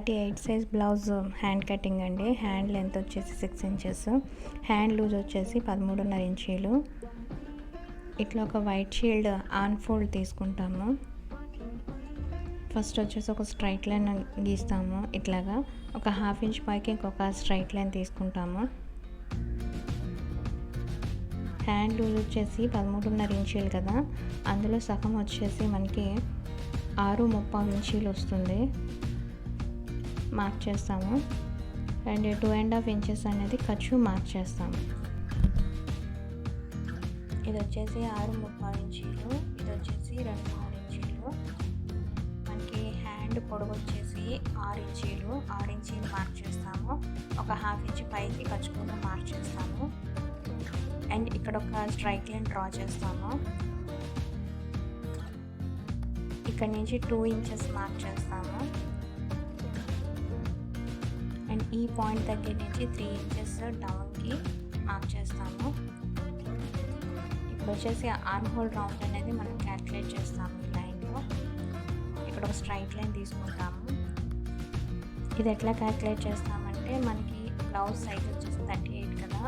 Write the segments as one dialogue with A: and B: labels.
A: 38 size blouse hand cutting అండి. Hand length వచ్చేసి 6 inches, hand loose వచ్చేసి 13.5 ఇంచీలు. ఇట్లా ఒక వైట్ షీల్డ్ ఆన్ ఫోల్డ్ తీసుకుంటాము. ఫస్ట్ వచ్చేసి ఒక స్ట్రైట్ లైన్ గీస్తాము. ఇట్లాగా ఒక హాఫ్ ఇంచ్ పైకి ఇంకొక స్ట్రైట్ లైన్ తీసుకుంటాము. హ్యాండ్ లూజ్ వచ్చేసి 13.5 ఇంచీలు కదా, అందులో సగం వచ్చేసి మనకి 6.35 ఇంచీలు వస్తుంది. మార్క్ చేస్తాము. అండ్ 2.5 ఇంచెస్ అనేది ఖర్చు మార్క్ చేస్తాము. ఇది వచ్చేసి 6.35 ఇంచీలు, ఇది వచ్చేసి 2.5 ఇంచీలు. మనకి హ్యాండ్ పొడవు వచ్చేసి 6 ఇంచీలు, 6 ఇంచీలు మార్క్ చేస్తాము. ఒక హాఫ్ ఇంచ్ పైకి ఖర్చు కూడా మార్క్ చేస్తాము. అండ్ ఇక్కడ ఒక స్ట్రైట్ లైన్ డ్రా చేస్తాము. ఇక్కడ నుంచి 2 ఇంచెస్ మార్క్ చేస్తాము. అండ్ ఈ పాయింట్ దగ్గర నుంచి 3 ఇంచెస్ డౌన్కి మార్క్ చేస్తాము. ఇప్పుడు వచ్చేసి ఆర్మ్ హోల్ రౌండ్ అనేది మనం క్యాల్కులేట్ చేస్తాము. ఈ లైన్లో ఇక్కడ ఒక స్ట్రైట్ లైన్ తీసుకుంటాము. ఇది ఎట్లా క్యాల్కులేట్ చేస్తామంటే, మనకి బ్లౌజ్ సైజ్ వచ్చేసి 38 కదా,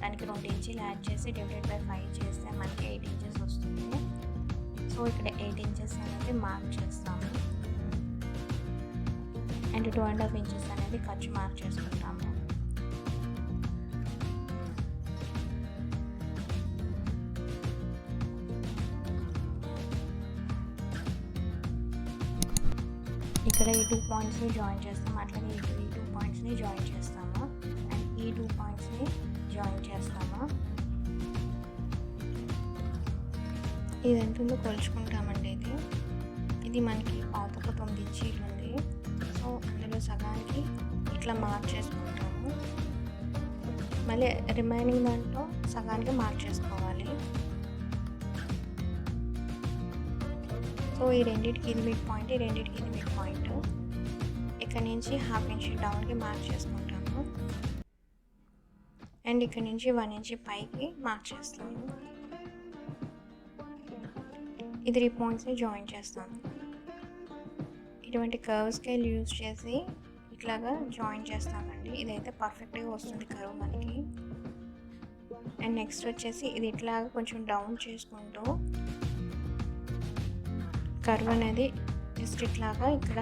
A: దానికి 2 ఇంచీలు యాడ్ చేసి /5 చేస్తే మనకి 8 ఇంచెస్ వస్తుంది. సో ఇక్కడ 8 ఇంచెస్ అనేది మార్క్ చేస్తాము. అండ్ 2.5 ఇంచెస్ అనేది ఖర్చు మార్క్ చేసుకుంటాము. ఇక్కడ ఈ 2 పాయింట్స్ని జాయిన్ చేస్తాము. అట్లాగే ఈ 2 పాయింట్స్ని జాయిన్ చేస్తాము. అండ్ ఈ 2 పాయింట్స్ని జాయిన్ చేస్తాము. ఇది ఎంతుందో కొలుచుకుంటామండి. ఇది మనకి పాతకు 9 ఇంచీలు ఉంది. సో అందులో సగానికి ఇట్లా మార్క్ చేసుకుంటాము. మళ్ళీ రిమైనింగ్ దాంట్లో సగానికి మార్క్ చేసుకోవాలి. సో ఈ రెండింటికి ఇది మిడ్ పాయింట్, ఈ రెండింటికి ఇది మిడ్ పాయింట్. ఇక్కడ నుంచి హాఫ్ ఇంచ్ డౌన్కి మార్క్ చేసుకుంటాము. అండ్ ఇక్కడ నుంచి 1 ఇంచ్ పైకి మార్క్ చేస్తాము. ఈ 3 పాయింట్స్ని జాయిన్ చేస్తాము. ఇటువంటి కర్వ్ స్కేల్ యూజ్ చేసి ఇట్లాగా జాయిన్ చేస్తామండి. ఇదైతే పర్ఫెక్ట్గా వస్తుంది కర్వ్ మనకి. అండ్ నెక్స్ట్ వచ్చేసి ఇది ఇట్లాగా కొంచెం డౌన్ చేసుకుంటూ కర్వ్ అనేది జస్ట్ ఇట్లాగా ఇక్కడ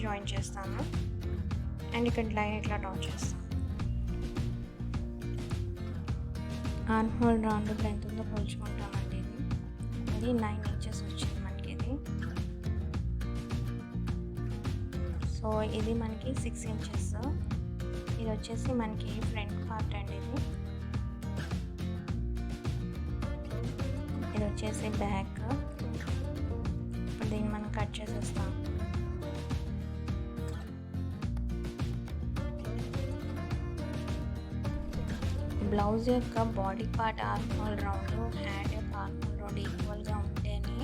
A: జాయిన్ చేస్తాము. అండ్ ఇక్కడ లైన్ ఇట్లా డ్రా చేస్తాము. ఆర్మ్ హోల్ రౌండ్ ఎంత ఉందో పోల్చుకుంటామండి. ఇది 9 ఇంచెస్ వచ్చింది మనకి ఇది. సో ఇది మనకి 6 ఇంచెస్. ఇది వచ్చేసి మనకి ఫ్రంట్ పార్ట్ అండి. ఇది వచ్చేసి బ్యాక్. ఇప్పుడు దీన్ని మనం కట్ చేసేస్తాం. బ్లౌజ్ యొక్క body part arm whole round, hand యొక్క ఆర్మ్ హోల్ రౌండ్ ఈక్వల్గా ఉంటేనే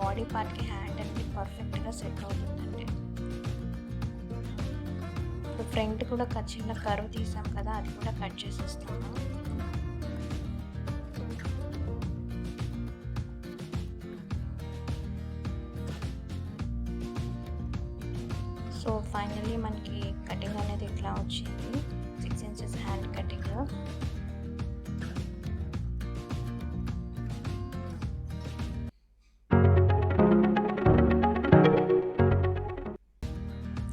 A: బాడీ పార్ట్కి హ్యాండ్ అనేది పర్ఫెక్ట్గా సెట్ అవుతుందండి. ఇప్పుడు ఫ్రంట్ కూడా చిన్న కర్వ్ తీసాం కదా, అది కూడా కట్ చేసేస్తాము. సో ఫైనల్లీ మనకి కటింగ్ అనేది ఇట్లా వచ్చింది. 6 inches hand cutting.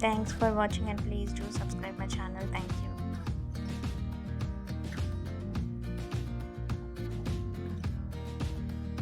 A: Thanks for watching and please do subscribe my channel. Thank you.